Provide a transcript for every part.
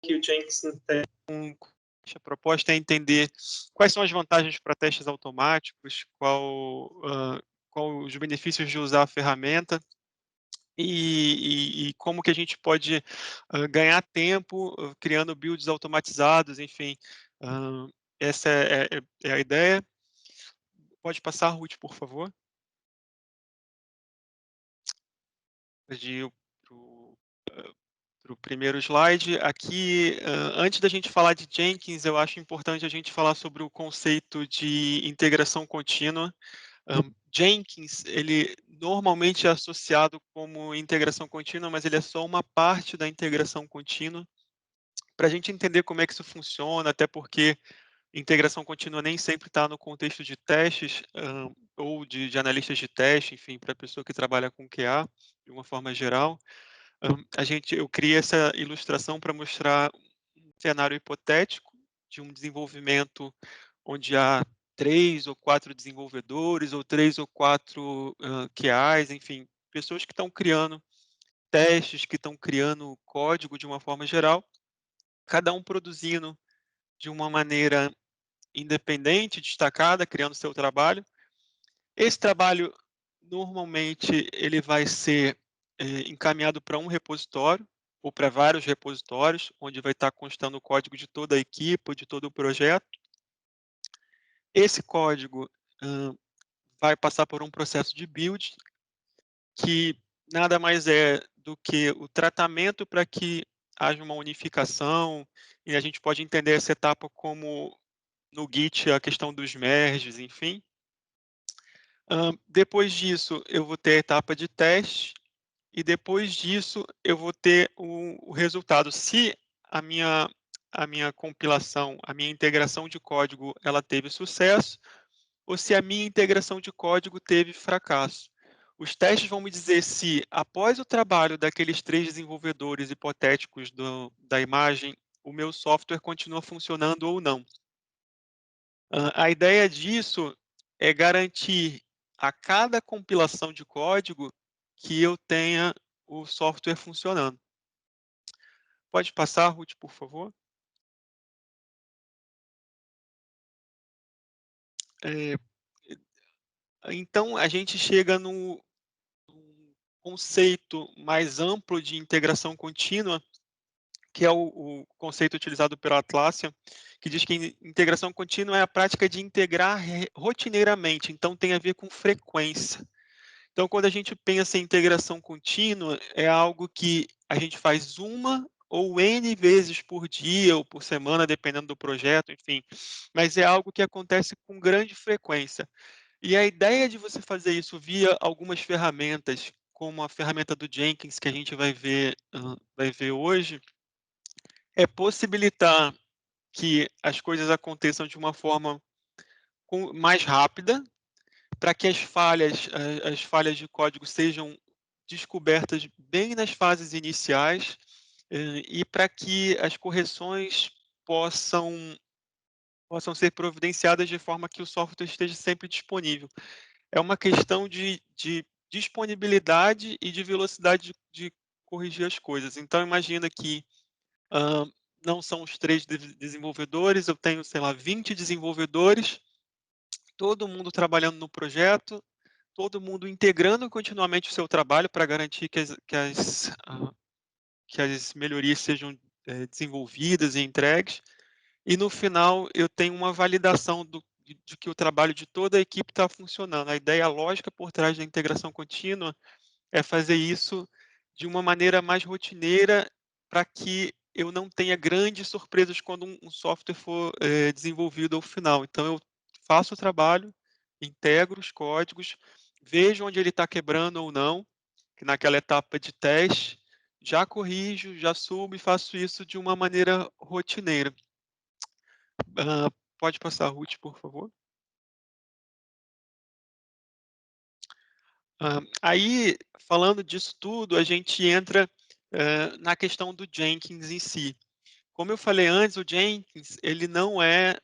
que o Jenkins tem. A proposta é entender quais são as vantagens para testes automáticos, qual os benefícios de usar a ferramenta e como que a gente pode ganhar tempo criando builds automatizados, enfim. Essa é a ideia. Pode passar, Ruth, por favor. Pode ir para o primeiro slide. Aqui, antes da gente falar de Jenkins, eu acho importante a gente falar sobre o conceito de integração contínua. Jenkins, ele normalmente é associado como integração contínua, mas ele é só uma parte da integração contínua. Para a gente entender como é que isso funciona, até porque integração contínua nem sempre está no contexto de testes ou de analistas de teste, enfim, para a pessoa que trabalha com QA, de uma forma geral. Eu criei essa ilustração para mostrar um cenário hipotético de um desenvolvimento onde há 3 ou 4 desenvolvedores ou 3 ou 4 QAs, enfim, pessoas que estão criando testes, que estão criando código de uma forma geral, cada um produzindo de uma maneira independente, destacada, criando seu trabalho. Esse trabalho, normalmente, ele vai ser encaminhado para um repositório ou para vários repositórios, onde vai estar constando o código de toda a equipe, de todo o projeto. Esse código vai passar por um processo de build, que nada mais é do que o tratamento para que haja uma unificação, e a gente pode entender essa etapa como, no Git, a questão dos merges, enfim. Depois disso, eu vou ter a etapa de teste, e depois disso eu vou ter o resultado. Se a minha compilação, a minha integração de código, ela teve sucesso, ou se a minha integração de código teve fracasso. Os testes vão me dizer se, após o trabalho daqueles 3 desenvolvedores hipotéticos da imagem, o meu software continua funcionando ou não. A ideia disso é garantir a cada compilação de código que eu tenha o software funcionando. Pode passar, Ruth, por favor? Então, a gente chega num conceito mais amplo de integração contínua, que é o conceito utilizado pela Atlassian, que diz que integração contínua é a prática de integrar rotineiramente, então tem a ver com frequência. Então, quando a gente pensa em integração contínua, é algo que a gente faz uma ou N vezes por dia ou por semana, dependendo do projeto, enfim, mas é algo que acontece com grande frequência. E a ideia de você fazer isso via algumas ferramentas, como a ferramenta do Jenkins, que a gente vai ver hoje, é possibilitar que as coisas aconteçam de uma forma mais rápida, para que as falhas de código sejam descobertas bem nas fases iniciais e para que as correções possam ser providenciadas de forma que o software esteja sempre disponível. É uma questão de disponibilidade e de velocidade de corrigir as coisas. Então, imagina que não são os 3 desenvolvedores, eu tenho, sei lá, 20 desenvolvedores, todo mundo trabalhando no projeto, todo mundo integrando continuamente o seu trabalho para garantir que as melhorias sejam desenvolvidas e entregues. E no final eu tenho uma validação de que o trabalho de toda a equipe está funcionando. A ideia lógica por trás da integração contínua é fazer isso de uma maneira mais rotineira para que eu não tenha grandes surpresas quando um software for desenvolvido ao final. Então, eu faço o trabalho, integro os códigos, vejo onde ele está quebrando ou não, que naquela etapa de teste, já corrijo, já subo e faço isso de uma maneira rotineira. Pode passar, Ruth, por favor. Aí, falando disso tudo, a gente entra na questão do Jenkins em si. Como eu falei antes, o Jenkins ele não é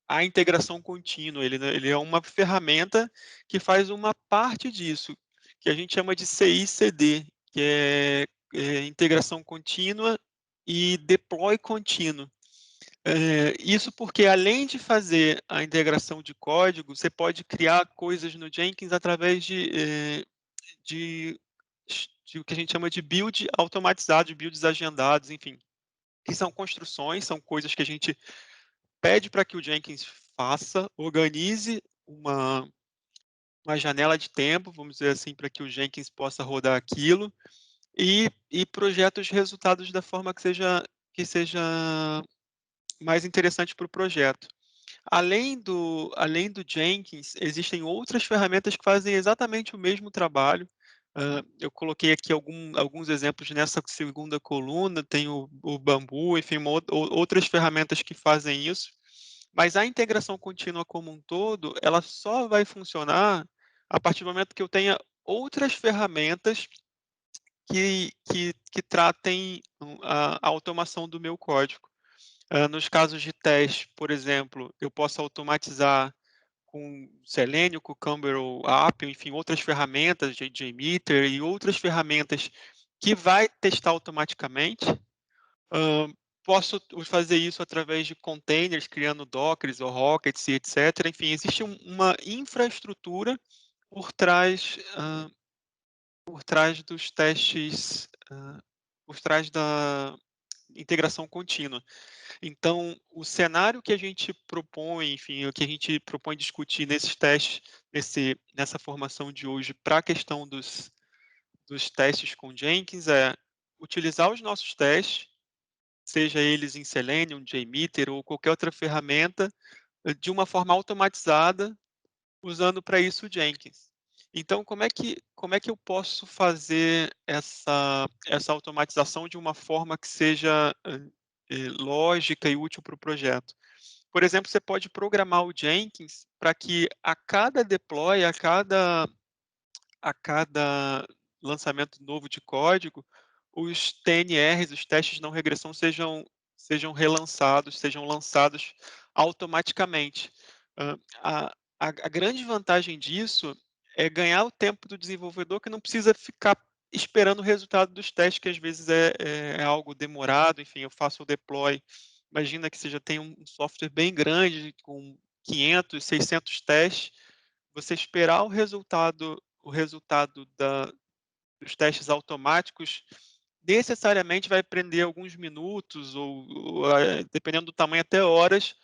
a integração contínua, ele é uma ferramenta que faz uma parte disso, que a gente chama de CI/CD, que é integração contínua e deploy contínuo. Isso porque, além de fazer a integração de código, você pode criar coisas no Jenkins através de, de o que a gente chama de build automatizado, de builds agendados, enfim, que são construções, são coisas que a gente pede para que o Jenkins faça, organize uma janela de tempo, vamos dizer assim, para que o Jenkins possa rodar aquilo e projeta os resultados da forma que seja mais interessante para o projeto. Além do Jenkins, existem outras ferramentas que fazem exatamente o mesmo trabalho. Eu coloquei aqui alguns exemplos nessa segunda coluna, tem o Bambu, enfim, outras ferramentas que fazem isso. Mas a integração contínua como um todo, ela só vai funcionar a partir do momento que eu tenha outras ferramentas que tratem a automação do meu código. Nos casos de teste, por exemplo, eu posso automatizar com Selenium, Cucumber ou Appium, enfim, outras ferramentas, JMeter e outras ferramentas que vai testar automaticamente. Posso fazer isso através de containers, criando Dockers ou Rockets, etc. Enfim, existe uma infraestrutura por trás, por trás dos testes, por trás da integração contínua. Então, o cenário que a gente propõe, enfim, o que a gente propõe discutir nesses testes, nessa formação de hoje, para a questão dos testes com Jenkins, é utilizar os nossos testes, seja eles em Selenium, JMeter ou qualquer outra ferramenta, de uma forma automatizada, usando para isso o Jenkins. Então, como é que eu posso fazer essa automatização de uma forma que seja lógica e útil para o projeto? Por exemplo, você pode programar o Jenkins para que a cada deploy, a cada lançamento novo de código, os TNRs, os testes de não regressão, sejam relançados, sejam lançados automaticamente. A grande vantagem disso é ganhar o tempo do desenvolvedor, que não precisa ficar esperando o resultado dos testes, que às vezes é algo demorado. Enfim, eu faço o deploy, imagina que você já tem um software bem grande, com 500, 600 testes, você esperar o resultado dos testes automáticos necessariamente vai prender alguns minutos ou, dependendo do tamanho, até horas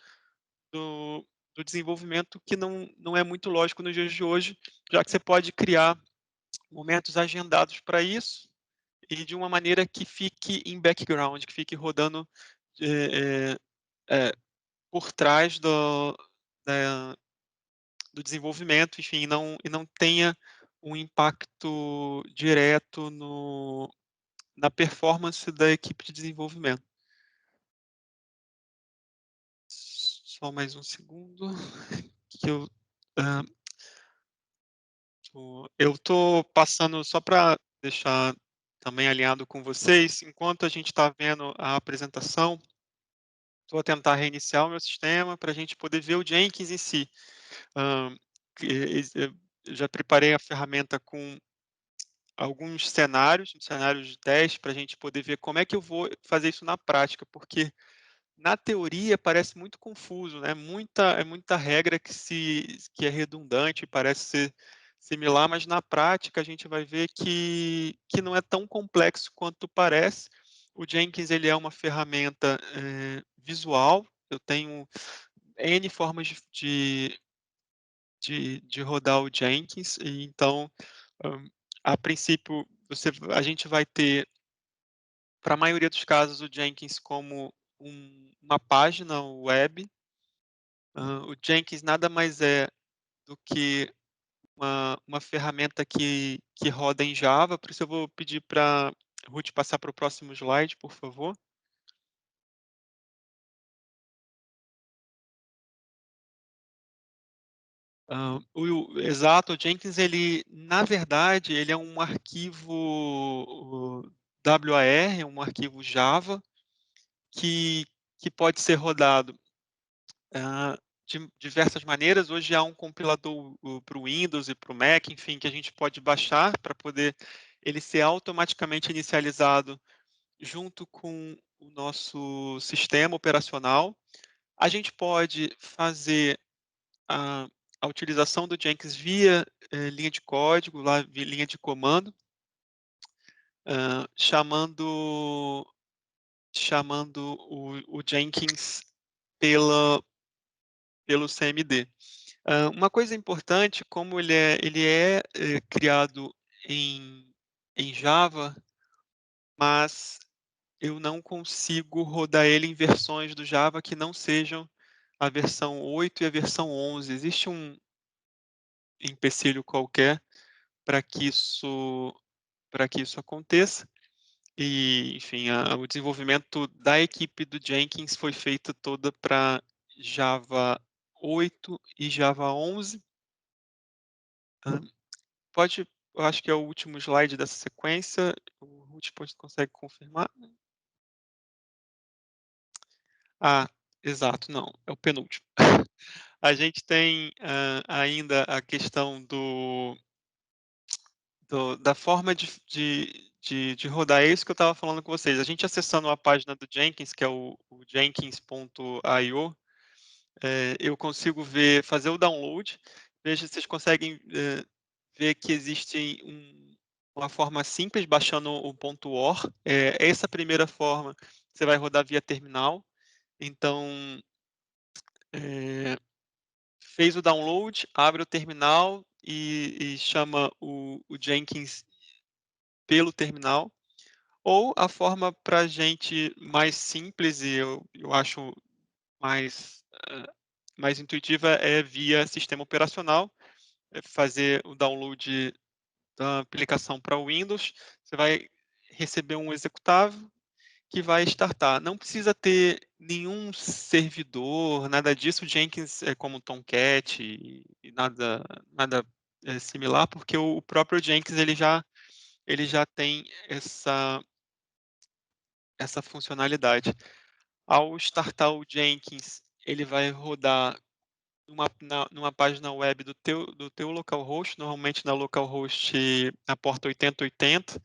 do desenvolvimento, que não é muito lógico nos dias de hoje, já que você pode criar momentos agendados para isso e de uma maneira que fique em background, que fique rodando eh por trás do desenvolvimento, enfim, e não tenha um impacto direto na performance da equipe de desenvolvimento. Só mais um segundo, que eu estou passando só para deixar também alinhado com vocês, enquanto a gente está vendo a apresentação, estou a tentar reiniciar o meu sistema para a gente poder ver o Jenkins em si. Hã, eu já preparei a ferramenta com alguns cenários de teste, para a gente poder ver como é que eu vou fazer isso na prática, porque na teoria parece muito confuso, né? É muita regra que é redundante, parece ser similar, mas na prática a gente vai ver que não é tão complexo quanto parece. O Jenkins, ele é uma ferramenta visual. Eu tenho N formas de rodar o Jenkins, e então, hã, a princípio, a gente vai ter, para a maioria dos casos, o Jenkins como uma página web. O Jenkins nada mais é do que uma ferramenta que roda em Java, por isso eu vou pedir para Ruth passar para o próximo slide, por favor. Exato, o Jenkins, ele, na verdade, ele é um arquivo WAR, um arquivo Java, que que pode ser rodado de diversas maneiras. Hoje há um compilador para o Windows e para o Mac, enfim, que a gente pode baixar para poder ele ser automaticamente inicializado junto com o nosso sistema operacional. A gente pode fazer a, a utilização do Jenkins via linha de código, lá, via linha de comando, chamando o Jenkins pelo CMD. Uma coisa importante, como ele é criado em Java, mas eu não consigo rodar ele em versões do Java que não sejam a versão 8 e a versão 11. Existe um empecilho qualquer para que isso aconteça. E, enfim, o desenvolvimento da equipe do Jenkins foi feito toda para Java 8 e Java 11. Ah, eu acho que é o último slide dessa sequência. O Ruth consegue confirmar? Ah, exato, não, é o penúltimo. A gente tem ainda a questão da forma de rodar. É isso que eu estava falando com vocês. A gente acessando a página do Jenkins, que é o jenkins.io, eu consigo fazer o download. Veja se vocês conseguem ver que existe uma forma simples, baixando o .or. Essa primeira forma você vai rodar via terminal. Então, fez o download, abre o terminal e chama o Jenkins pelo terminal. Ou a forma para a gente mais simples, e eu acho mais intuitiva, é via sistema operacional, fazer o download da aplicação para o Windows. Você vai receber um executável que vai startar. Não precisa ter nenhum servidor, nada disso. O Jenkins é como Tomcat e nada similar, porque o próprio Jenkins ele já tem essa funcionalidade. Ao startar o Jenkins, ele vai rodar numa página web do teu localhost, normalmente na localhost na porta 8080.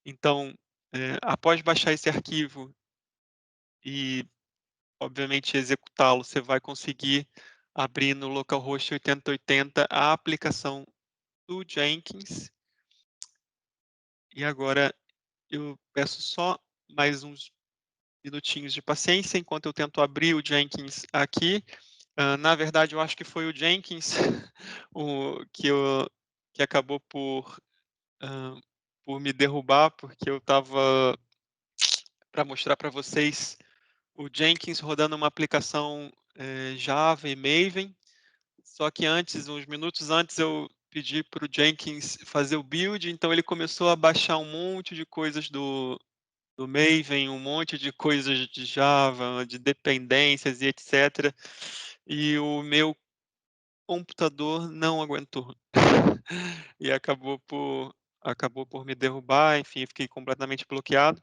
Então, após baixar esse arquivo e, obviamente, executá-lo, você vai conseguir abrir no localhost 8080 a aplicação do Jenkins. E agora eu peço só mais uns minutinhos de paciência enquanto eu tento abrir o Jenkins aqui. Na verdade, eu acho que foi o Jenkins que acabou por me derrubar, porque eu estava para mostrar para vocês o Jenkins rodando uma aplicação Java e Maven. Só que uns minutos antes, eu pedi para o Jenkins fazer o build, então ele começou a baixar um monte de coisas do Maven, um monte de coisas de Java, de dependências e etc. E o meu computador não aguentou. E acabou por me derrubar, enfim, eu fiquei completamente bloqueado,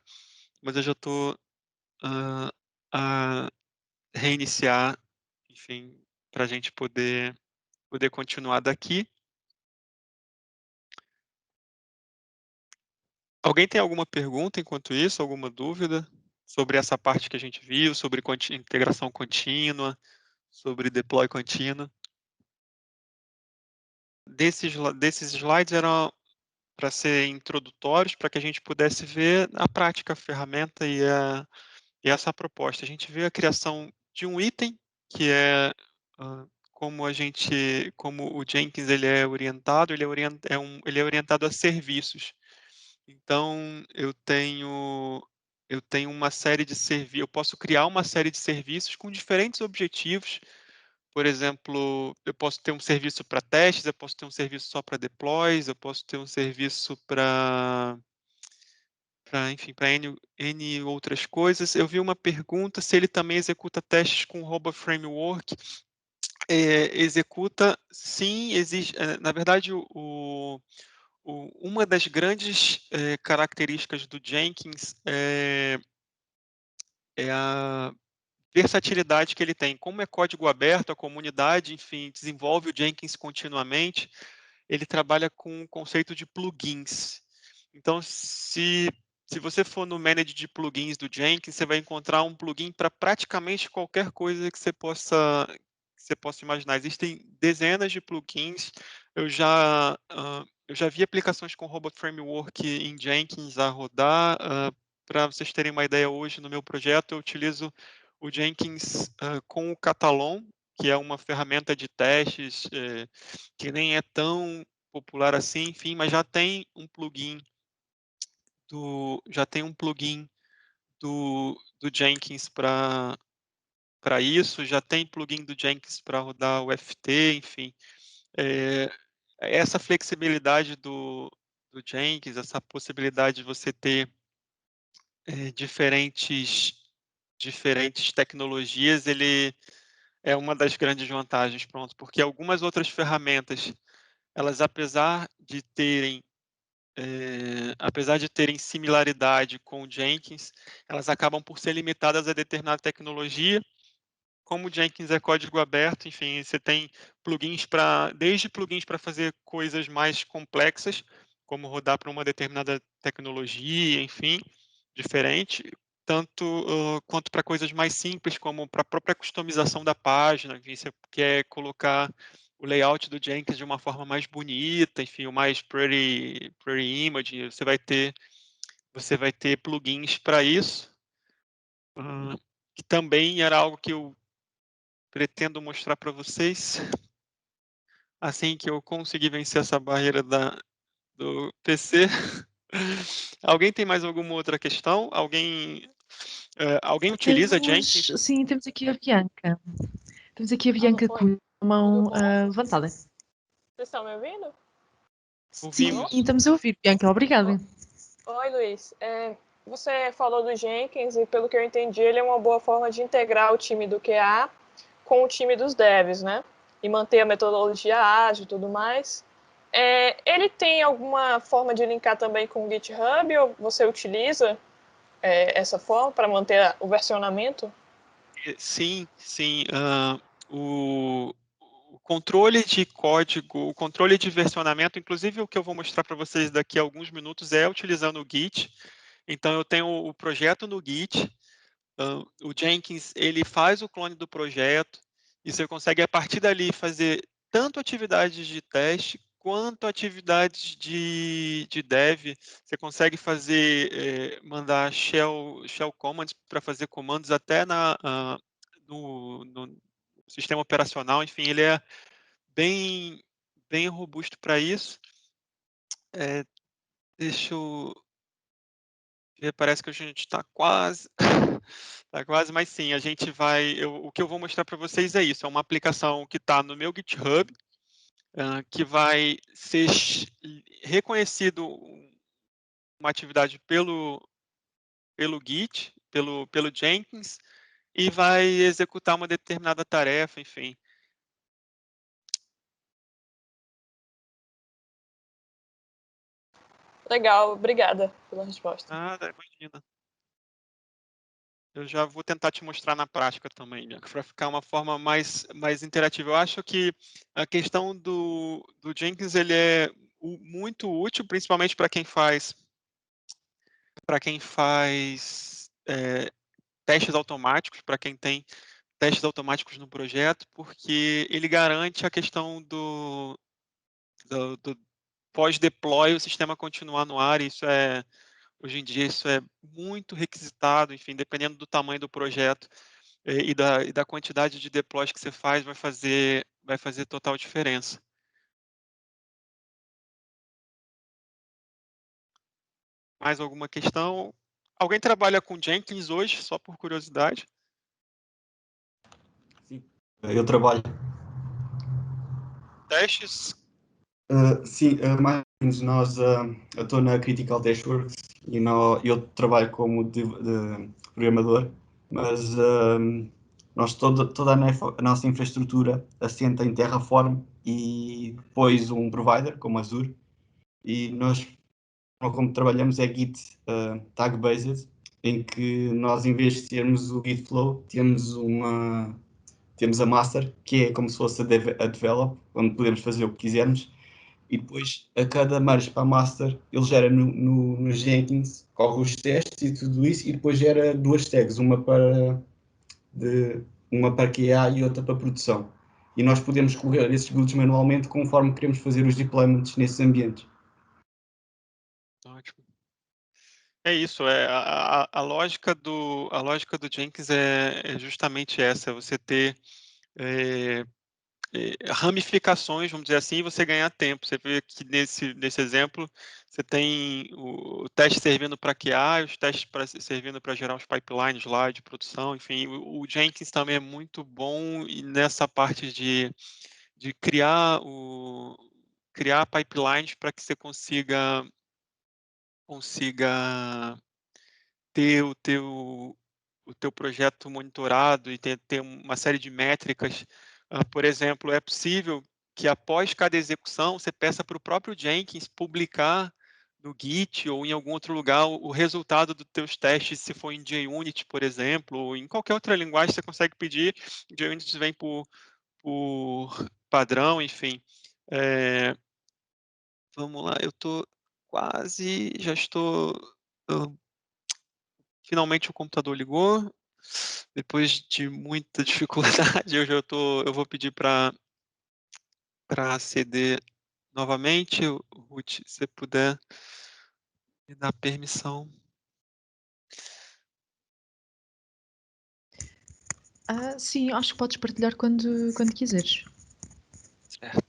mas eu já estou a reiniciar, enfim, para a gente poder continuar daqui. Alguém tem alguma pergunta enquanto isso, alguma dúvida sobre essa parte que a gente viu, sobre integração contínua, sobre deploy contínuo? Desses slides eram para ser introdutórios, para que a gente pudesse ver na prática a ferramenta e essa proposta. A gente vê a criação de um item, que é como o Jenkins ele é orientado, ele é orientado a serviços. Então, eu tenho uma série de serviços, eu posso criar uma série de serviços com diferentes objetivos. Por exemplo, eu posso ter um serviço para testes, eu posso ter um serviço só para deploys, eu posso ter um serviço enfim, para N outras coisas. Eu vi uma pergunta se ele também executa testes com Robo Framework. Executa, sim, existe. Na verdade, uma das grandes características do Jenkins é a versatilidade que ele tem. Como é código aberto, a comunidade, enfim, desenvolve o Jenkins continuamente. Ele trabalha com o conceito de plugins. Então, se você for no Manage de plugins do Jenkins, você vai encontrar um plugin para praticamente qualquer coisa que você possa imaginar. Existem dezenas de plugins. Eu já vi aplicações com Robot Framework em Jenkins a rodar. Para vocês terem uma ideia, hoje no meu projeto eu utilizo o Jenkins com o Catalon, que é uma ferramenta de testes que nem é tão popular assim, enfim, mas já tem um plugin do Jenkins para isso, já tem plugin do Jenkins para rodar o FT, enfim. Essa flexibilidade do Jenkins, essa possibilidade de você ter diferentes tecnologias, ele é uma das grandes vantagens, pronto, porque algumas outras ferramentas, elas apesar de terem similaridade com o Jenkins, elas acabam por ser limitadas a determinada tecnologia. Como o Jenkins é código aberto, enfim, você tem desde plugins para fazer coisas mais complexas, como rodar para uma determinada tecnologia, enfim, diferente, quanto para coisas mais simples, como para a própria customização da página, enfim, você quer colocar o layout do Jenkins de uma forma mais bonita, enfim, o mais pretty image, você vai ter plugins para isso, que também era algo que eu pretendo mostrar para vocês assim que eu conseguir vencer essa barreira do PC. Alguém tem mais alguma outra questão? Alguém utiliza Jenkins? Sim, temos aqui a Bianca. Temos aqui a Alô, Bianca oi. com a mão Tudo bom? levantada. Vocês estão me ouvindo? Sim, Ouvimos. estamos a ouvir, Bianca. Obrigada. Oi, Luiz. Você falou do Jenkins e, pelo que eu entendi, ele é uma boa forma de integrar o time do QA com o time dos devs, né? E manter a metodologia ágil e tudo mais. Ele tem alguma forma de linkar também com o GitHub ou você utiliza essa forma para manter o versionamento? Sim, sim. O controle de código, o controle de versionamento, inclusive o que eu vou mostrar para vocês daqui a alguns minutos é utilizando o Git. Então, eu tenho o projeto no Git. O Jenkins, ele faz o clone do projeto e você consegue, a partir dali, fazer tanto atividades de teste quanto atividades de dev. Você consegue mandar shell commands para fazer comandos até no sistema operacional. Enfim, ele é bem robusto para isso. Deixa eu ver, parece que a gente está quase. Tá quase, mas sim, a gente vai. O que eu vou mostrar para vocês é isso: é uma aplicação que está no meu GitHub, que vai ser reconhecido uma atividade pelo Git, pelo Jenkins, e vai executar uma determinada tarefa, enfim. Legal, obrigada pela resposta. Nada, imagina. Eu já vou tentar te mostrar na prática também, para ficar uma forma mais interativa. Eu acho que a questão do Jenkins ele é muito útil, principalmente para quem faz testes automáticos, para quem tem testes automáticos no projeto, porque ele garante a questão do pós-deploy, o sistema continuar no ar. Hoje em dia, isso é muito requisitado, enfim, dependendo do tamanho do projeto e da quantidade de deploys que você faz, vai fazer total diferença. Mais alguma questão? Alguém trabalha com Jenkins hoje, só por curiosidade? Sim, eu trabalho. Testes? Sim, mais ou menos eu estou na Critical Dashworks e eu trabalho como de programador, mas toda a nossa infraestrutura assenta em Terraform e depois um provider como Azure, e nós, como trabalhamos, é Git tag-based, em que nós, em vez de termos o Git Flow, temos a master, que é como se fosse a develop, onde podemos fazer o que quisermos, e depois a cada merge para master ele gera no Jenkins, corre os testes e tudo isso, e depois gera duas tags, uma para QA e outra para produção. E nós podemos correr esses builds manualmente conforme queremos fazer os deployments nesses ambientes. Ótimo. É isso, a lógica do Jenkins é justamente essa, é você ter ramificações, vamos dizer assim, e você ganhar tempo. Você vê que nesse exemplo, você tem o teste servindo para QA, os testes servindo para gerar os pipelines lá de produção, enfim. O Jenkins também é muito bom nessa parte de criar pipelines para que você consiga ter o teu projeto monitorado e ter uma série de métricas. Por exemplo, é possível que após cada execução você peça para o próprio Jenkins publicar no Git ou em algum outro lugar o resultado dos teus testes, se for em JUnit, por exemplo, ou em qualquer outra linguagem você consegue pedir. JUnit vem por padrão, enfim. Vamos lá, eu estou quase, já estou... Finalmente o computador ligou. Depois de muita dificuldade, eu vou pedir para aceder novamente. Ruth, se você puder me dar permissão. Sim, acho que podes partilhar quando quiseres. Certo.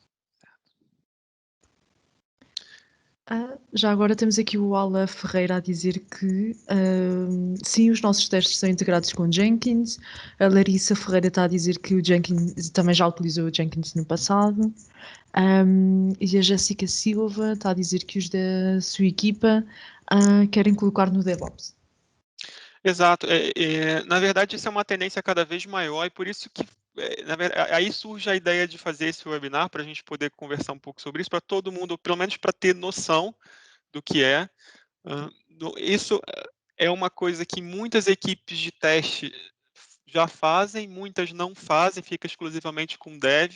Já agora temos aqui o Ala Ferreira a dizer que sim, os nossos testes são integrados com Jenkins. A Larissa Ferreira está a dizer que o Jenkins também já utilizou o Jenkins no passado. E a Jéssica Silva está a dizer que os da sua equipa querem colocar no DevOps. Exato. Na verdade, isso é uma tendência cada vez maior e por isso que aí surge a ideia de fazer esse webinar para a gente poder conversar um pouco sobre isso, para todo mundo, pelo menos para ter noção do que é. Isso é uma coisa que muitas equipes de teste já fazem, muitas não fazem, fica exclusivamente com dev,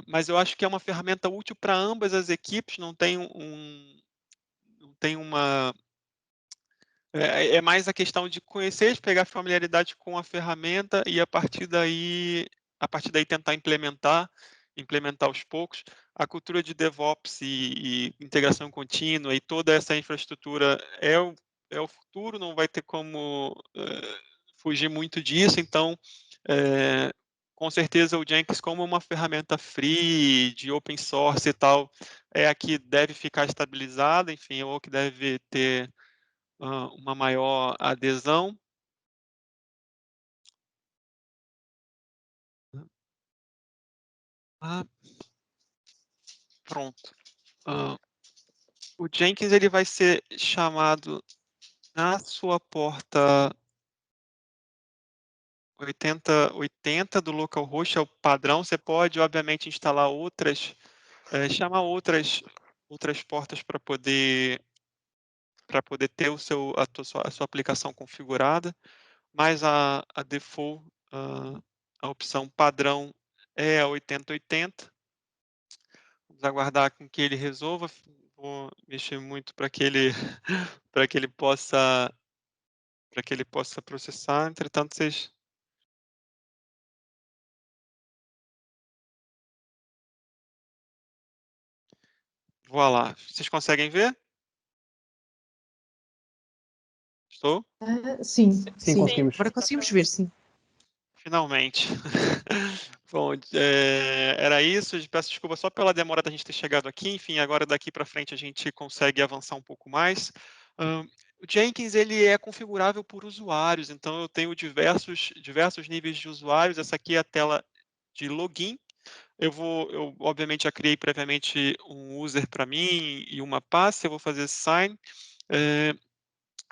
mas eu acho que é uma ferramenta útil para ambas as equipes, não tem uma... É mais a questão de conhecer, de pegar familiaridade com a ferramenta e a partir daí tentar implementar aos poucos. A cultura de DevOps e integração contínua e toda essa infraestrutura é o futuro, não vai ter como fugir muito disso, então com certeza o Jenkins, como uma ferramenta free, de open source e tal, é a que deve ficar estabilizada, enfim, ou que deve ter uma maior adesão. Pronto. O Jenkins ele vai ser chamado na sua porta 8080 do localhost, é o padrão. Você pode, obviamente, instalar chamar outras portas para poder ter a sua aplicação configurada, mas a default, a opção padrão é a 8080. Vamos aguardar com que ele resolva. Vou mexer muito para que ele possa processar. Entretanto, vocês... Voilà. Vocês conseguem ver? Estou? Sim, Sim, conseguimos. Agora conseguimos ver, sim. Finalmente. Bom, era isso. Peço desculpa só pela demora da gente ter chegado aqui. Enfim, agora daqui para frente a gente consegue avançar um pouco mais. O Jenkins ele é configurável por usuários, então eu tenho diversos níveis de usuários. Essa aqui é a tela de login. Eu obviamente já criei previamente um user para mim e uma passe. Eu vou fazer sign.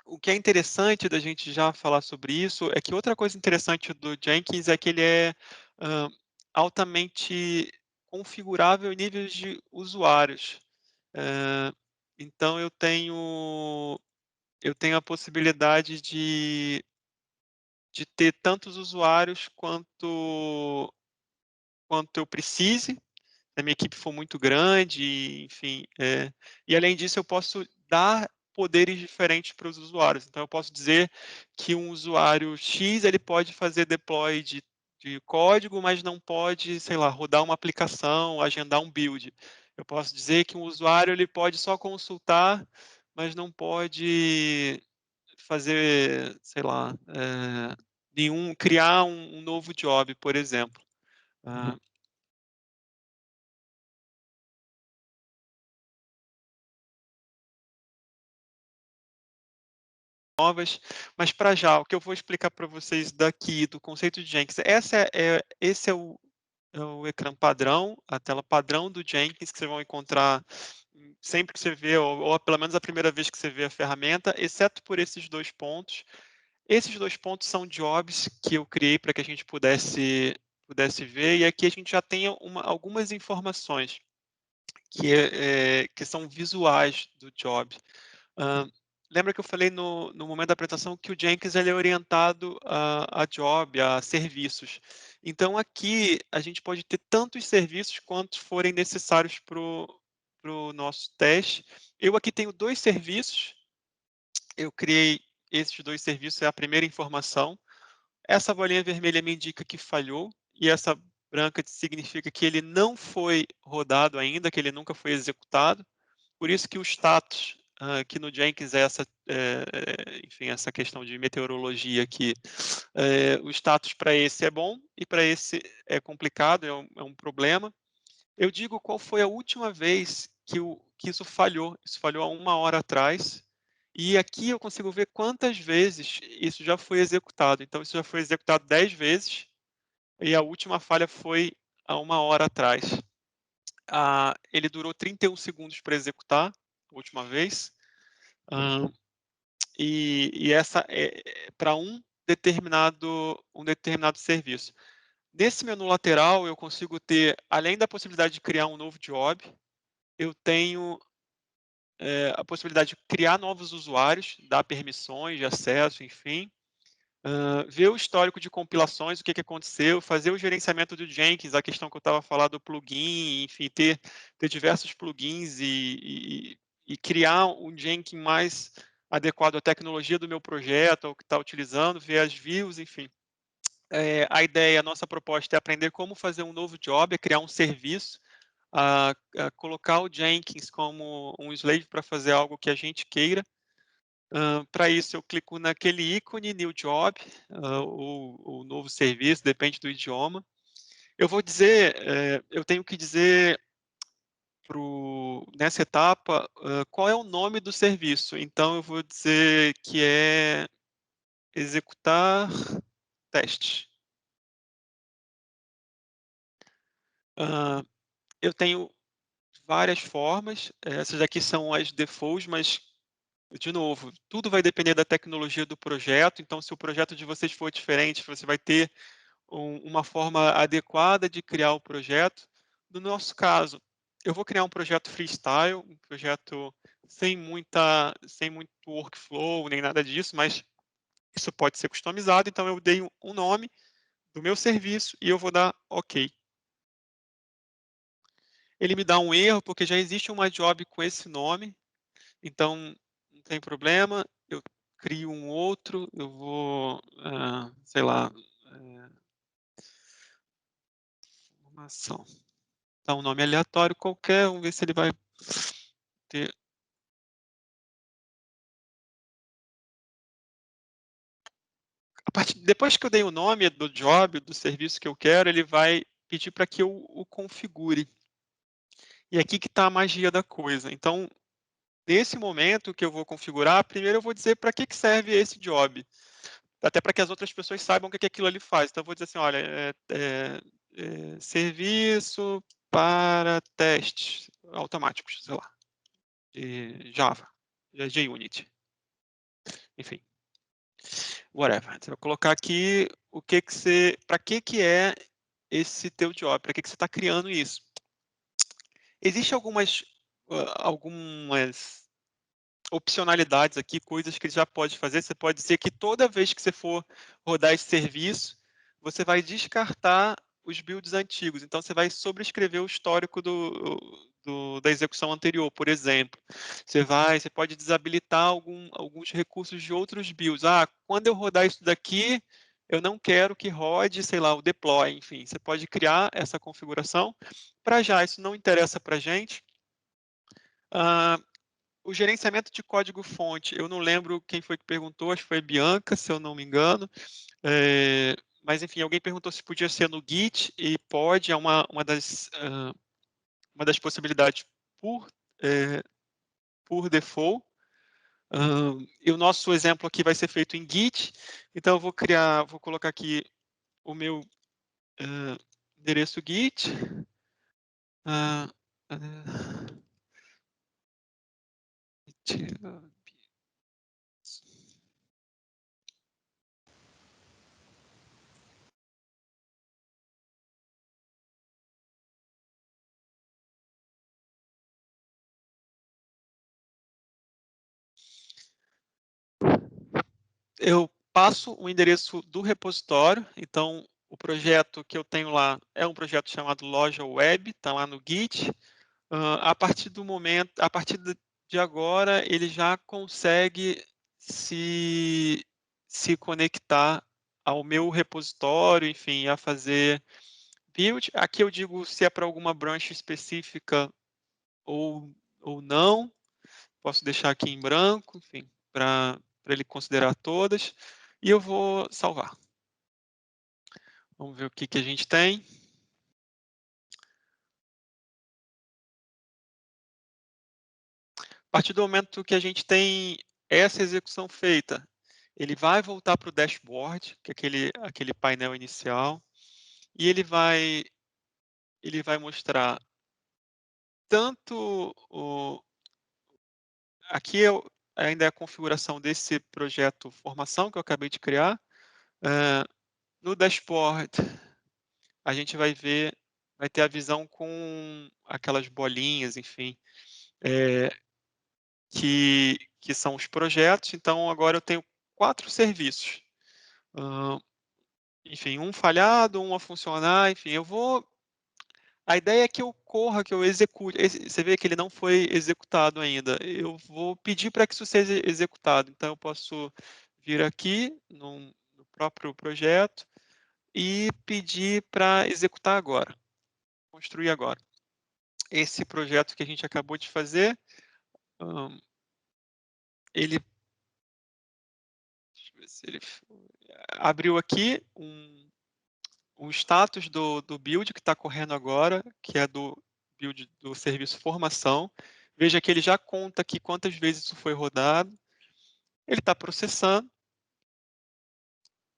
O que é interessante da gente já falar sobre isso é que outra coisa interessante do Jenkins é que ele é altamente configurável em níveis de usuários. Então, eu tenho a possibilidade de ter tantos usuários quanto eu precise. a minha equipe for muito grande, enfim. E além disso, eu posso dar poderes diferentes para os usuários. Então, eu posso dizer que um usuário X ele pode fazer deploy de código, mas não pode, sei lá, rodar uma aplicação, agendar um build. Eu posso dizer que um usuário ele pode só consultar, mas não pode fazer, sei lá, criar um novo job, por exemplo. Novas, mas para já, o que eu vou explicar para vocês daqui do conceito de Jenkins, esse é o ecrã padrão, a tela padrão do Jenkins, que vocês vão encontrar sempre que você vê, ou pelo menos a primeira vez que você vê a ferramenta, exceto por esses 2 pontos. Esses 2 pontos são jobs que eu criei para que a gente pudesse ver, e aqui a gente já tem algumas informações que são visuais do job. Lembra que eu falei no momento da apresentação que o Jenkins ele é orientado a job, a serviços. Então, aqui a gente pode ter tantos serviços quantos forem necessários para o nosso teste. Eu aqui tenho 2 serviços. Eu criei esses 2 serviços, é a primeira informação. Essa bolinha vermelha me indica que falhou, e essa branca significa que ele não foi rodado ainda, que ele nunca foi executado. Por isso que o status aqui no Jenkins enfim, essa questão de meteorologia aqui. O status para esse é bom e para esse é complicado, é um problema. Eu digo qual foi a última vez que isso falhou. Isso falhou há 1 hora atrás. E aqui eu consigo ver quantas vezes isso já foi executado. Então, isso já foi executado 10 vezes e a última falha foi há 1 hora atrás. Ele durou 31 segundos para executar, a última vez. E essa é para um determinado serviço. Nesse menu lateral, eu consigo ter, além da possibilidade de criar um novo job, eu tenho a possibilidade de criar novos usuários, dar permissões de acesso, enfim. Ver o histórico de compilações, o que aconteceu, fazer o gerenciamento do Jenkins, a questão que eu estava falando do plugin, enfim, ter diversos plugins e criar um Jenkins mais adequado à tecnologia do meu projeto, ao que está utilizando, ver as views, enfim. A ideia, a nossa proposta é aprender como fazer um novo job, é criar um serviço, a colocar o Jenkins como um slave para fazer algo que a gente queira. Para isso, eu clico naquele ícone New Job, ou novo serviço, depende do idioma. Eu vou dizer, eu tenho que dizer nessa etapa qual é o nome do serviço. Então, eu vou dizer que é executar teste. Eu tenho várias formas, essas aqui são as defaults, mas, de novo, tudo vai depender da tecnologia do projeto, então se o projeto de vocês for diferente, você vai ter uma forma adequada de criar o projeto. No nosso caso, eu vou criar um projeto freestyle, um projeto sem muito workflow, nem nada disso, mas isso pode ser customizado, então eu dei um nome do meu serviço e eu vou dar OK. Ele me dá um erro, porque já existe uma job com esse nome, então não tem problema, eu crio um outro, eu vou, sei lá, formação. Dá um nome aleatório qualquer, vamos ver se ele vai ter. Depois que eu dei o nome do job, do serviço que eu quero, ele vai pedir para que eu o configure. E aqui que está a magia da coisa. Então, nesse momento que eu vou configurar, primeiro eu vou dizer para que serve esse job. Até para que as outras pessoas saibam o que aquilo ali faz. Então, eu vou dizer assim, olha, serviço para testes automáticos, sei lá, de Java, de JUnit, enfim, whatever. Você vai colocar aqui para que é esse teu job, para que você está criando isso. Existem algumas opcionalidades aqui, coisas que ele já pode fazer. Você pode dizer que toda vez que você for rodar esse serviço, você vai descartar os builds antigos. Então, você vai sobrescrever o histórico da execução anterior, por exemplo. Você pode desabilitar alguns recursos de outros builds. Quando eu rodar isso daqui, eu não quero que rode, sei lá, o deploy, enfim. Você pode criar essa configuração. Para já, isso não interessa para a gente. O gerenciamento de código-fonte, eu não lembro quem foi que perguntou, acho que foi a Bianca, se eu não me engano. Mas, enfim, alguém perguntou se podia ser no Git, e pode, é uma das possibilidades por default. E o nosso exemplo aqui vai ser feito em Git, então eu vou colocar aqui o meu endereço Git. Eu passo o endereço do repositório, então o projeto que eu tenho lá é um projeto chamado Loja Web, está lá no Git. A partir de agora, ele já consegue se conectar ao meu repositório, enfim, a fazer build. Aqui eu digo se é para alguma branch específica ou não. Posso deixar aqui em branco, enfim, para ele considerar todas. E eu vou salvar. Vamos ver o que a gente tem. A partir do momento que a gente tem essa execução feita, ele vai voltar para o dashboard, que é aquele painel inicial, e ele vai mostrar tanto aqui ainda é a configuração desse projeto formação que eu acabei de criar. No dashboard, a gente vai ter a visão com aquelas bolinhas, enfim, que são os projetos. Então, agora eu tenho 4 serviços. Enfim, um falhado, um a funcionar, enfim, a ideia é que eu corra, que eu execute. Você vê que ele não foi executado ainda. Eu vou pedir para que isso seja executado. Então, eu posso vir aqui no próprio projeto e pedir para executar agora, construir agora. Esse projeto que a gente acabou de fazer, ele abriu aqui o status do build que está correndo agora, que é do build do serviço formação. Veja que ele já conta aqui quantas vezes isso foi rodado. Ele está processando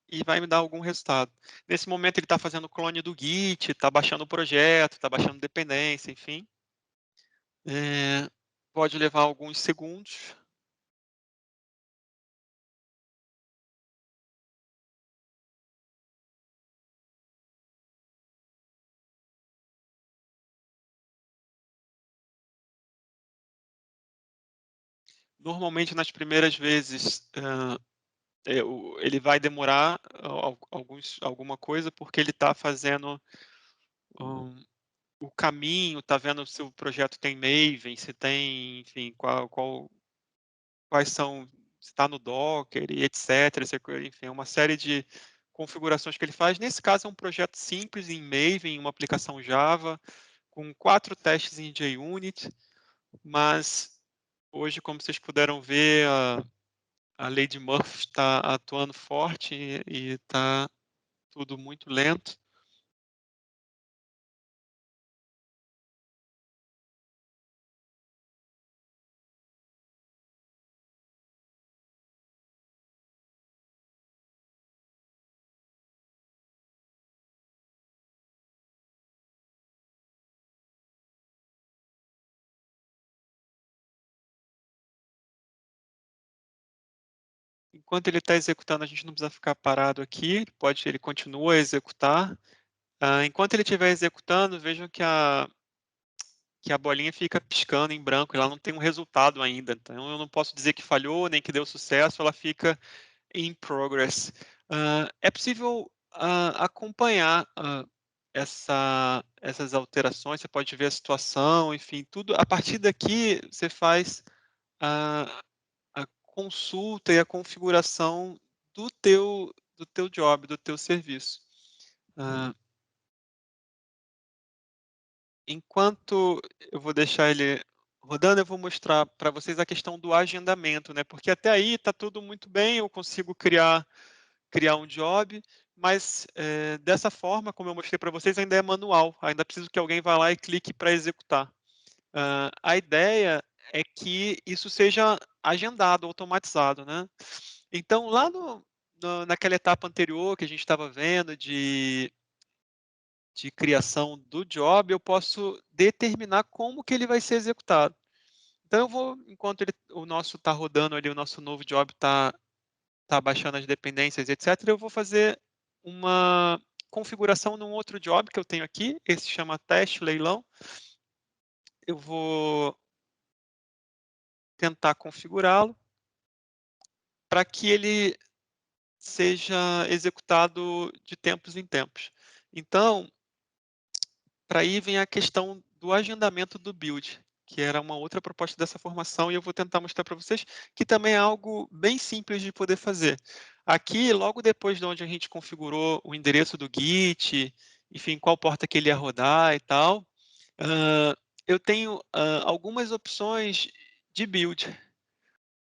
e vai me dar algum resultado. Nesse momento ele está fazendo clone do Git, está baixando o projeto, está baixando dependência, enfim. Pode levar alguns segundos. Normalmente, nas primeiras vezes, ele vai demorar alguma coisa, porque ele está fazendo o caminho, está vendo se o projeto tem Maven, se tem, enfim, quais são, se está no Docker e etc. Enfim, uma série de configurações que ele faz. Nesse caso, é um projeto simples em Maven, uma aplicação Java, com 4 testes em JUnit, mas hoje, como vocês puderam ver, a lei de Murphy está atuando forte e está tudo muito lento. Enquanto ele está executando, a gente não precisa ficar parado aqui, ele continua a executar. Enquanto ele estiver executando, vejam que a bolinha fica piscando em branco, ela não tem um resultado ainda. Então, eu não posso dizer que falhou, nem que deu sucesso, ela fica in progress. É possível acompanhar essas alterações, você pode ver a situação, enfim, tudo. A partir daqui, você faz a consulta e a configuração do teu job, do teu serviço. Enquanto eu vou deixar ele rodando, eu vou mostrar para vocês a questão do agendamento, né? Porque até aí está tudo muito bem, eu consigo criar um job, mas dessa forma, como eu mostrei para vocês, ainda é manual, ainda preciso que alguém vá lá e clique para executar. A ideia é que isso seja agendado, automatizado, né? Então, lá naquela etapa anterior que a gente estava vendo de criação do job, eu posso determinar como que ele vai ser executado. Então, eu vou, enquanto o nosso está rodando ali, o nosso novo job está baixando as dependências, etc., eu vou fazer uma configuração num outro job que eu tenho aqui, esse chama teste leilão. Eu vou tentar configurá-lo para que ele seja executado de tempos em tempos. Então, para aí vem a questão do agendamento do build, que era uma outra proposta dessa formação, e eu vou tentar mostrar para vocês que também é algo bem simples de poder fazer. Aqui, logo depois de onde a gente configurou o endereço do Git, enfim, qual porta que ele ia rodar e tal, eu tenho algumas opções de build,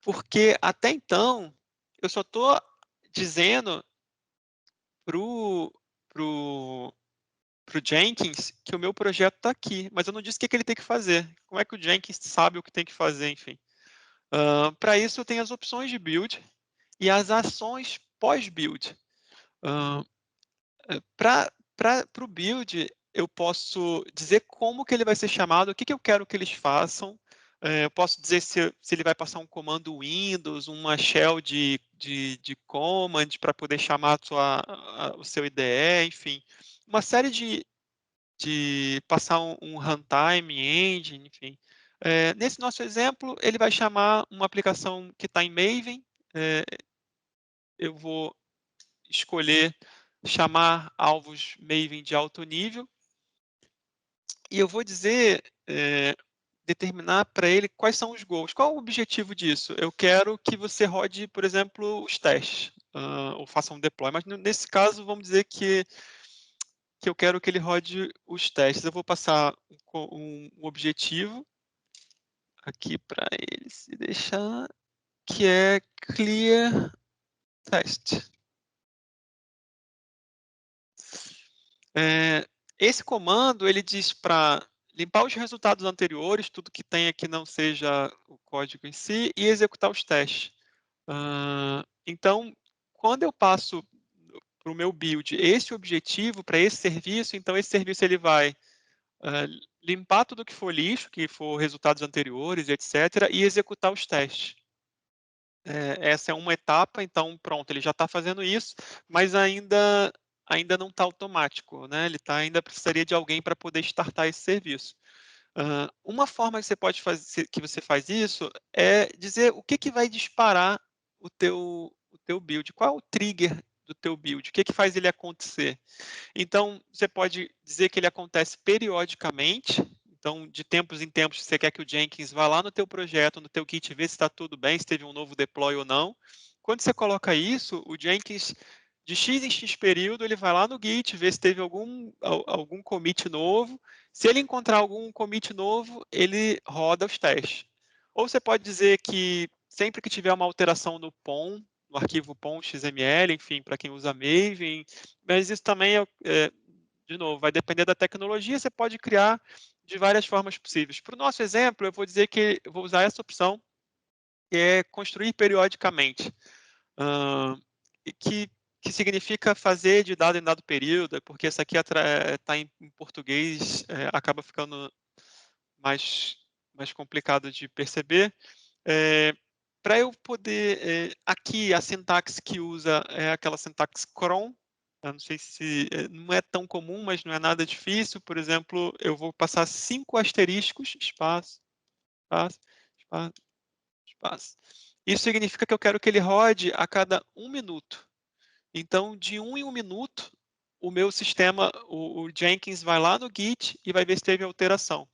porque até então eu só estou dizendo pro Jenkins que o meu projeto está aqui, mas eu não disse o que ele tem que fazer. Como é que o Jenkins sabe o que tem que fazer, enfim. Para isso, eu tenho as opções de build e as ações pós-build. Para o build, eu posso dizer como que ele vai ser chamado, o que eu quero que eles façam. Eu posso dizer se ele vai passar um comando Windows, uma shell de command para poder chamar o seu IDE, enfim. Uma série de passar um runtime engine, enfim. Nesse nosso exemplo, ele vai chamar uma aplicação que está em Maven. Eu vou escolher chamar alvos Maven de alto nível. E eu vou dizer, determinar para ele quais são os goals. Qual o objetivo disso? Eu quero que você rode, por exemplo, os testes, ou faça um deploy. Mas nesse caso, vamos dizer que eu quero que ele rode os testes. Eu vou passar um objetivo aqui para ele se deixar, que é clear test. Esse comando, ele diz para limpar os resultados anteriores, tudo que tenha que não seja o código em si, e executar os testes. Então, quando eu passo para o meu build esse objetivo, para esse serviço, então esse serviço ele vai limpar tudo que for lixo, que for resultados anteriores, etc., e executar os testes. Essa é uma etapa, então pronto, ele já está fazendo isso, mas ainda não está automático, né? Ele ainda precisaria de alguém para poder startar esse serviço. Uma forma que você pode fazer, que você faz isso, é dizer o que vai disparar o teu build, qual é o trigger do teu build, o que faz ele acontecer. Então, você pode dizer que ele acontece periodicamente. Então, de tempos em tempos, você quer que o Jenkins vá lá no teu projeto, no teu Git, ver se está tudo bem, se teve um novo deploy ou não. Quando você coloca isso, o Jenkins, de X em X período, ele vai lá no Git, ver se teve algum commit novo. Se ele encontrar algum commit novo, ele roda os testes. Ou você pode dizer que sempre que tiver uma alteração no POM, no arquivo POM.xml, enfim, para quem usa Maven, mas isso também de novo, vai depender da tecnologia, você pode criar de várias formas possíveis. Para o nosso exemplo, eu vou dizer que eu vou usar essa opção, que é construir periodicamente, que significa fazer de dado em dado período, porque essa aqui está em português, acaba ficando mais complicado de perceber. Para eu poder, aqui a sintaxe que usa é aquela sintaxe cron. Eu não sei se não é tão comum, mas não é nada difícil. Por exemplo, eu vou passar 5 asteriscos, espaço, espaço, espaço, espaço. Isso significa que eu quero que ele rode a cada 1 minuto. Então, de 1 em 1 minuto, o meu sistema, o Jenkins vai lá no Git e vai ver se teve alteração.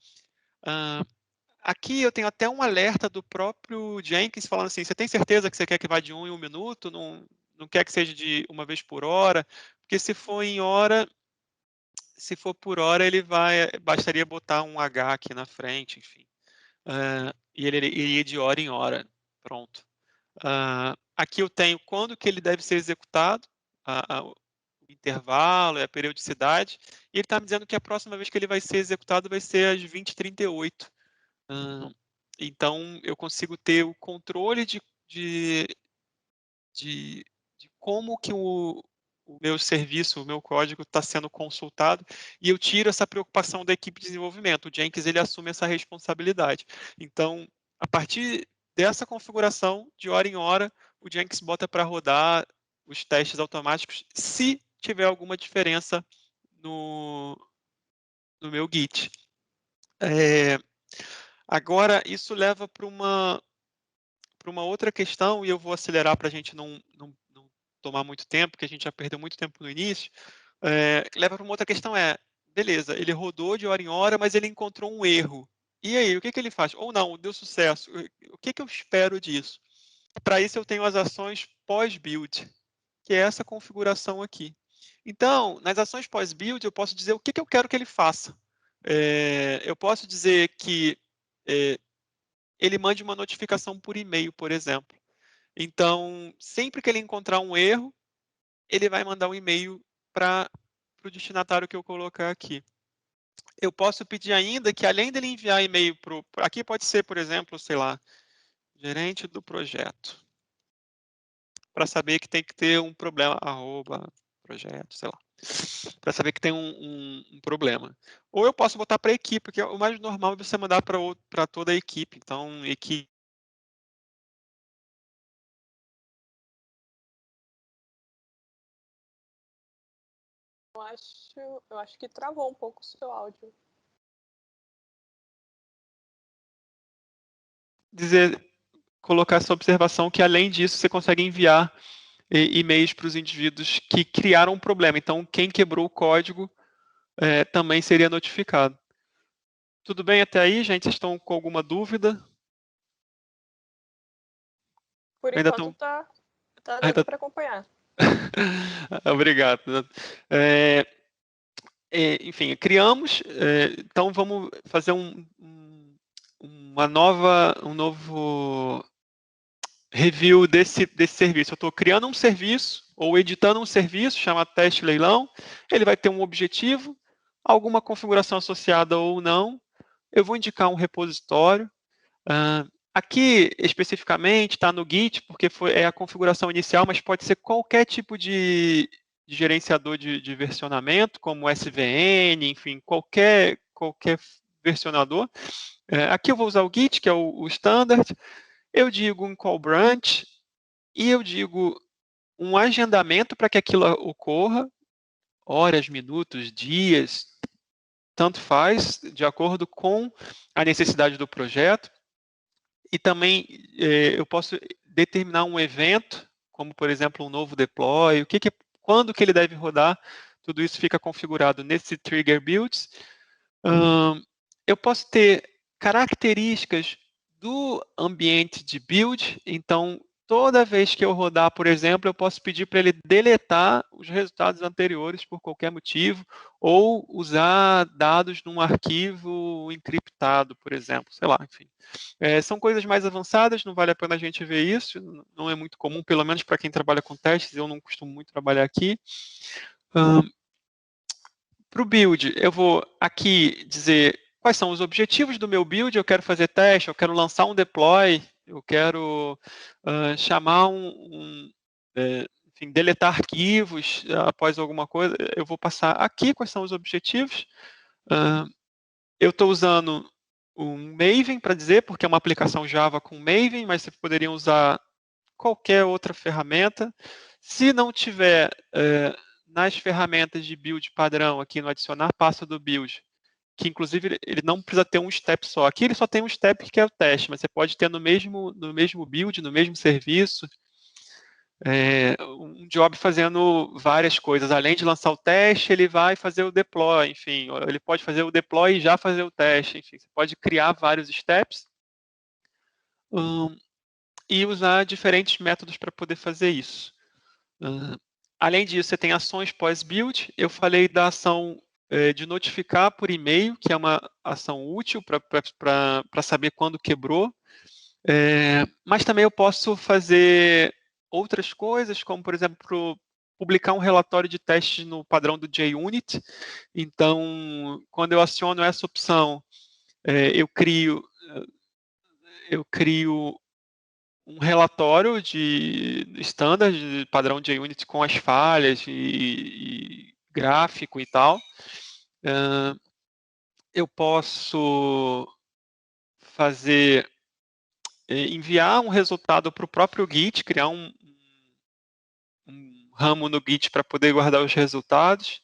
Aqui eu tenho até um alerta do próprio Jenkins falando assim, você tem certeza que você quer que vá de 1 em 1 minuto? Não quer que seja de uma vez por hora? Porque se for em hora, se for por hora, bastaria botar um H aqui na frente, enfim. E ele iria de hora em hora. Pronto. Aqui eu tenho quando que ele deve ser executado, o intervalo, a periodicidade, e ele está me dizendo que a próxima vez que ele vai ser executado vai ser às 20h38. Então, eu consigo ter o controle de como que o meu serviço, o meu código está sendo consultado, e eu tiro essa preocupação da equipe de desenvolvimento. O Jenkins ele assume essa responsabilidade. Então, a partir dessa configuração, de hora em hora, o Jenkins bota para rodar os testes automáticos, se tiver alguma diferença no meu Git. Agora, isso leva para uma outra questão, e eu vou acelerar para a gente não tomar muito tempo, porque a gente já perdeu muito tempo no início. Leva para uma outra questão, beleza, ele rodou de hora em hora, mas ele encontrou um erro. E aí, o que ele faz? Ou não, deu sucesso. O que eu espero disso? Para isso, eu tenho as ações pós-build, que é essa configuração aqui. Então, nas ações pós-build, eu posso dizer o que eu quero que ele faça. Eu posso dizer que ele mande uma notificação por e-mail, por exemplo. Então, sempre que ele encontrar um erro, ele vai mandar um e-mail para o destinatário que eu colocar aqui. Eu posso pedir ainda que, além dele enviar e-mail para... Aqui pode ser, por exemplo, sei lá, gerente do projeto. Para saber que tem que ter um problema, @projeto, sei lá. Para saber que tem um problema. Ou eu posso botar para a equipe, porque o mais normal é você mandar para toda a equipe. Então, equipe... Eu acho que travou um pouco o seu áudio. Colocar essa observação que, além disso, você consegue enviar e-mails para os indivíduos que criaram um problema. Então, quem quebrou o código também seria notificado. Tudo bem até aí, gente? Vocês estão com alguma dúvida? Por enquanto está dando para acompanhar. Obrigado. Enfim, criamos, então vamos fazer um novo review desse serviço. Eu estou criando um serviço ou editando um serviço chamado teste leilão. Ele vai ter um objetivo, alguma configuração associada ou não. Eu vou indicar um repositório. Aqui, especificamente, está no Git, porque é a configuração inicial, mas pode ser qualquer tipo de gerenciador de versionamento, como SVN, enfim, qualquer versionador. Aqui eu vou usar o Git, que é o standard. Eu digo um call branch e eu digo um agendamento para que aquilo ocorra, horas, minutos, dias, tanto faz, de acordo com a necessidade do projeto. E também eu posso determinar um evento, como, por exemplo, um novo deploy, quando que ele deve rodar, tudo isso fica configurado nesse trigger builds. Eu posso ter características do ambiente de build, então, toda vez que eu rodar, por exemplo, eu posso pedir para ele deletar os resultados anteriores por qualquer motivo, ou usar dados num arquivo encriptado, por exemplo, sei lá, enfim. São coisas mais avançadas, não vale a pena a gente ver isso, não é muito comum, pelo menos para quem trabalha com testes, eu não costumo muito trabalhar aqui. Para o build, eu vou aqui dizer quais são os objetivos do meu build. Eu quero fazer teste, eu quero lançar um deploy, eu quero chamar enfim, deletar arquivos após alguma coisa. Eu vou passar aqui quais são os objetivos. Eu estou usando um Maven para dizer, porque é uma aplicação Java com Maven, mas você poderia usar qualquer outra ferramenta. Se não tiver nas ferramentas de build padrão, aqui no adicionar passo do build, que inclusive ele não precisa ter um step só. Aqui ele só tem um step que é o teste, mas você pode ter no mesmo build, no mesmo serviço. um job fazendo várias coisas. Além de lançar o teste, ele vai fazer o deploy, enfim, ele pode fazer o deploy e já fazer o teste, enfim, você pode criar vários steps e usar diferentes métodos para poder fazer isso. Além disso, você tem ações pós-build. Eu falei da ação de notificar por e-mail, que é uma ação útil para saber quando quebrou. Mas também eu posso fazer outras coisas, como, por exemplo, publicar um relatório de testes no padrão do JUnit. Então, quando eu aciono essa opção, eu crio um relatório de standard, de padrão JUnit com as falhas e gráfico e tal. Eu posso enviar um resultado para o próprio Git, criar um ramo no Git para poder guardar os resultados,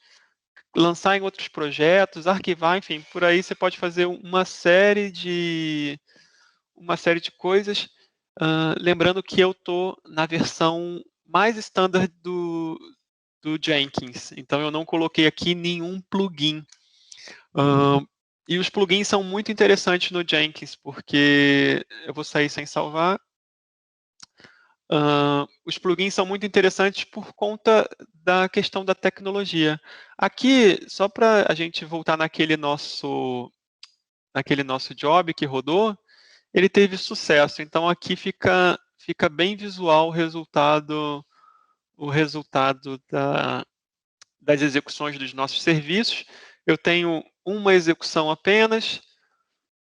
lançar em outros projetos, arquivar, enfim, por aí você pode fazer uma série de coisas. Lembrando que eu estou na versão mais standard do Jenkins, então eu não coloquei aqui nenhum plugin. E os plugins são muito interessantes no Jenkins, porque eu vou sair sem salvar. Os plugins são muito interessantes por conta da questão da tecnologia. Aqui, só para a gente voltar naquele nosso job que rodou, ele teve sucesso. Então, aqui fica bem visual o resultado das execuções dos nossos serviços. Eu tenho uma execução apenas,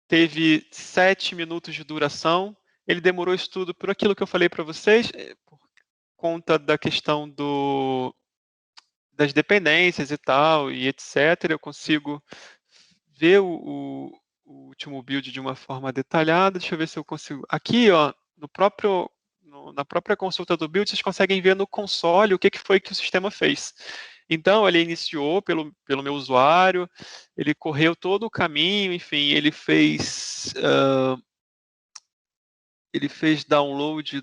teve 7 minutos de duração. Ele demorou isso tudo por aquilo que eu falei para vocês, por conta da questão das dependências e tal, e etc. Eu consigo ver o último build de uma forma detalhada. Deixa eu ver se eu consigo. Aqui, ó, na própria consulta do build, vocês conseguem ver no console o que foi que o sistema fez. Então, ele iniciou pelo meu usuário, ele correu todo o caminho, enfim, ele fez download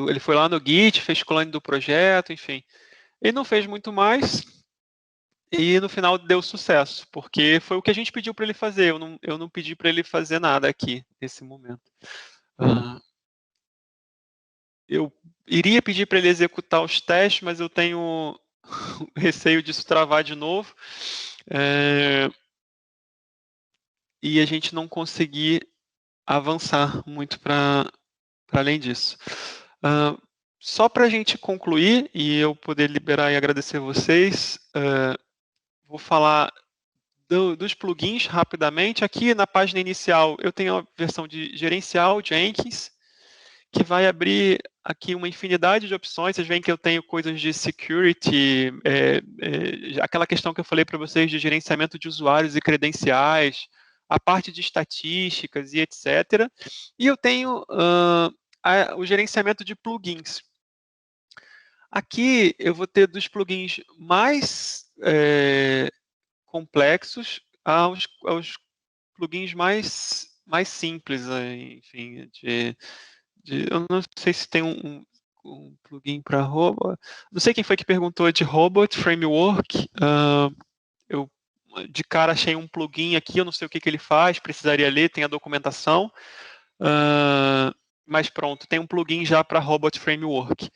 ele foi lá no Git, fez clone do projeto, enfim. Ele não fez muito mais e no final deu sucesso, porque foi o que a gente pediu para ele fazer. Eu não pedi para ele fazer nada aqui, nesse momento. Eu iria pedir para ele executar os testes, mas eu tenho receio disso travar de novo. E a gente não conseguir avançar muito para além disso. Só para a gente concluir e eu poder liberar e agradecer vocês, vou falar dos plugins rapidamente. Aqui na página inicial eu tenho a versão de gerencial Jenkins, que vai abrir aqui uma infinidade de opções. Vocês veem que eu tenho coisas de security, aquela questão que eu falei para vocês de gerenciamento de usuários e credenciais, a parte de estatísticas e etc. E eu tenho o gerenciamento de plugins. Aqui eu vou ter dos plugins mais complexos aos plugins mais simples, enfim, eu não sei se tem um plugin para robot. Não sei quem foi que perguntou de Robot Framework. Eu de cara achei um plugin aqui, eu não sei o que ele faz, precisaria ler, tem a documentação. Mas pronto, tem um plugin já para Robot Framework.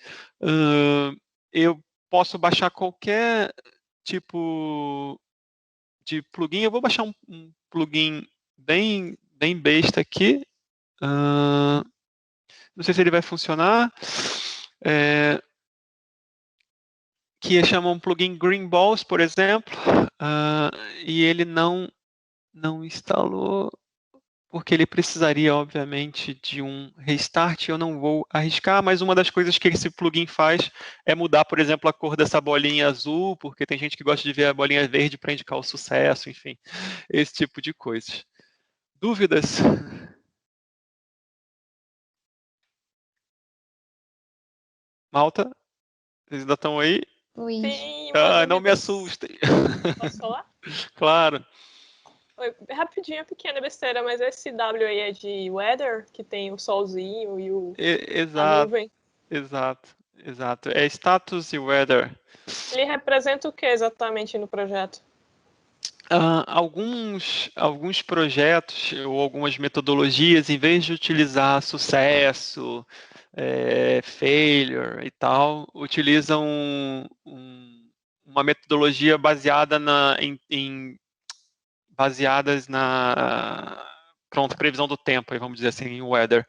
Eu posso baixar qualquer tipo de plugin. Eu vou baixar um plugin bem besta aqui. Não sei se ele vai funcionar. Que chama um plugin Green Balls, por exemplo. E ele não instalou, porque ele precisaria, obviamente, de um restart. Eu não vou arriscar, mas uma das coisas que esse plugin faz é mudar, por exemplo, a cor dessa bolinha azul, porque tem gente que gosta de ver a bolinha verde para indicar o sucesso, enfim, esse tipo de coisas. Dúvidas? Malta? Vocês ainda estão aí? Oi. Sim, não me assustem. Posso falar? Claro. Oi, rapidinho, pequena besteira, mas esse W aí é de weather, que tem o solzinho e a Exato. nuvem. exato. É status e weather. Ele representa o que exatamente no projeto? Alguns projetos ou algumas metodologias, em vez de utilizar sucesso, failure e tal, utilizam uma metodologia baseadas na previsão do tempo, vamos dizer assim, em weather.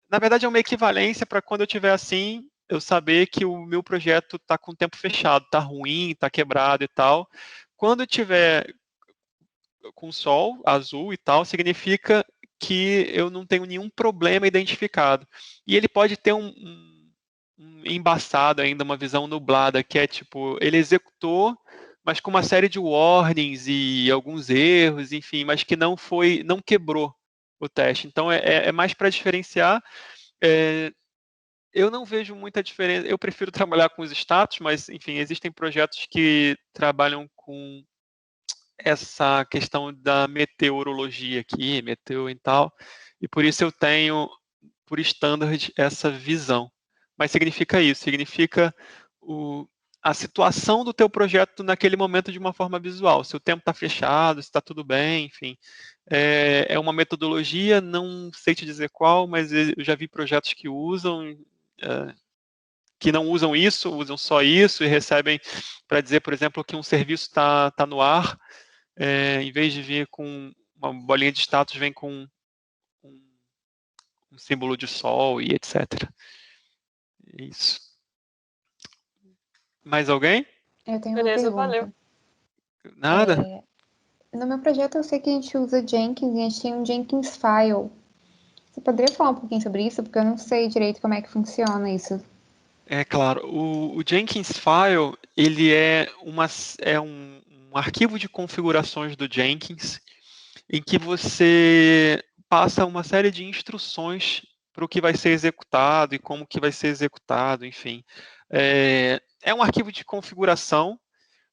Na verdade, é uma equivalência para quando eu estiver assim, eu saber que o meu projeto está com o tempo fechado, está ruim, está quebrado e tal. Quando eu tiver com sol azul e tal, significa que eu não tenho nenhum problema identificado. E ele pode ter um embaçado ainda, uma visão nublada, que é tipo, ele executou, mas com uma série de warnings e alguns erros, enfim, mas que não quebrou o teste. Então, é mais para diferenciar. Eu não vejo muita diferença. Eu prefiro trabalhar com os status, mas, enfim, existem projetos que trabalham com essa questão da meteorologia aqui, meteo e tal, e por isso eu tenho, por standard, essa visão. Mas significa isso, significa a situação do teu projeto naquele momento de uma forma visual. Se o tempo está fechado, se está tudo bem, enfim. É uma metodologia, não sei te dizer qual, mas eu já vi projetos que usam, que não usam isso, usam só isso e recebem para dizer, por exemplo, que um serviço está no ar, em vez de vir com uma bolinha de status, vem com um símbolo de sol e etc. Isso. Mais alguém? Eu tenho uma Beleza, pergunta. valeu. Nada? No meu projeto eu sei que a gente usa Jenkins e a gente tem um Jenkins File. Você poderia falar um pouquinho sobre isso? Porque eu não sei direito como é que funciona isso. É claro. O Jenkins File, ele é um arquivo de configurações do Jenkins em que você passa uma série de instruções para o que vai ser executado e como que vai ser executado, enfim. É um arquivo de configuração,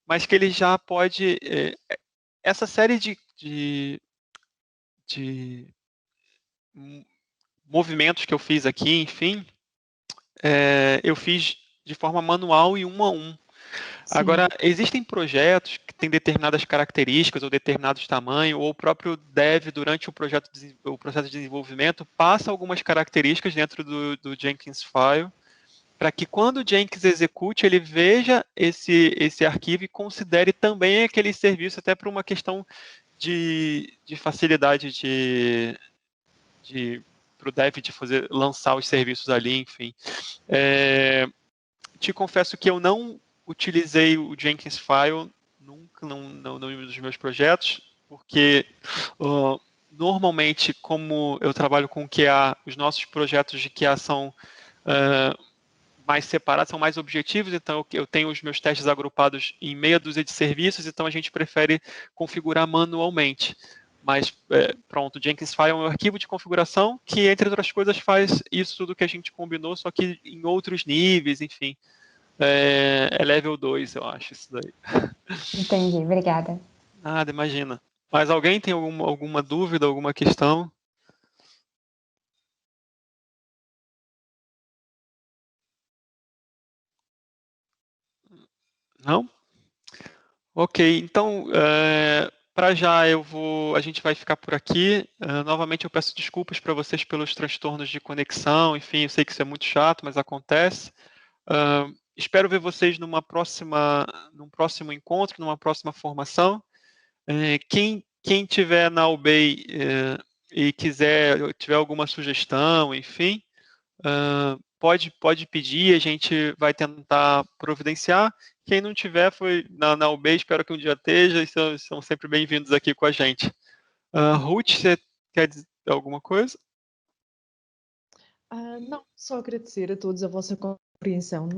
mas que ele já pode... essa série de movimentos que eu fiz aqui, enfim, eu fiz de forma manual e 1 a 1. Sim. Agora, existem projetos que têm determinadas características ou determinados tamanhos, ou o próprio dev, durante o processo de desenvolvimento, passa algumas características dentro do Jenkins File, para que quando o Jenkins execute, ele veja esse arquivo e considere também aquele serviço, até por uma questão de facilidade para o dev de lançar os serviços ali, enfim. Te confesso que eu não utilizei o Jenkins File nunca, não dos meus projetos, porque normalmente, como eu trabalho com QA, os nossos projetos de QA são mais separados, são mais objetivos, então eu tenho os meus testes agrupados em meia dúzia de serviços, então a gente prefere configurar manualmente. Mas, pronto, o Jenkins File é um arquivo de configuração que, entre outras coisas, faz isso tudo que a gente combinou, só que em outros níveis, enfim. É level 2, eu acho, isso daí. Entendi, obrigada. Nada, imagina. Mas alguém tem alguma dúvida, alguma questão? Não? Ok, então, para já a gente vai ficar por aqui. Novamente eu peço desculpas para vocês pelos transtornos de conexão, enfim, eu sei que isso é muito chato, mas acontece. Espero ver vocês num próximo encontro, numa próxima formação. Quem tiver na UBEI e tiver alguma sugestão, enfim, pode pedir, a gente vai tentar providenciar. Quem não tiver, foi na UBEI, espero que um dia esteja, e são sempre bem-vindos aqui com a gente. Ruth, você quer dizer alguma coisa? Não, só agradecer a todos a vossa compreensão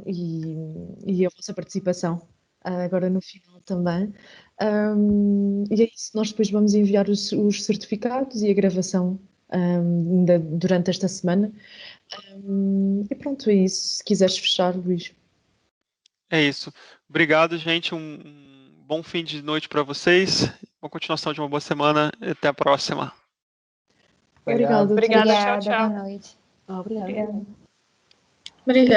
e a vossa participação agora no final também. E é isso, nós depois vamos enviar os certificados e a gravação durante esta semana. E pronto, é isso. Se quiseres fechar, Luís. É isso. Obrigado, gente. Um bom fim de noite para vocês. Uma continuação de uma boa semana. Até a próxima. Obrigada. Obrigada, Obrigada, tchau, tchau. boa noite. Obrigada. Obrigada. Obrigada.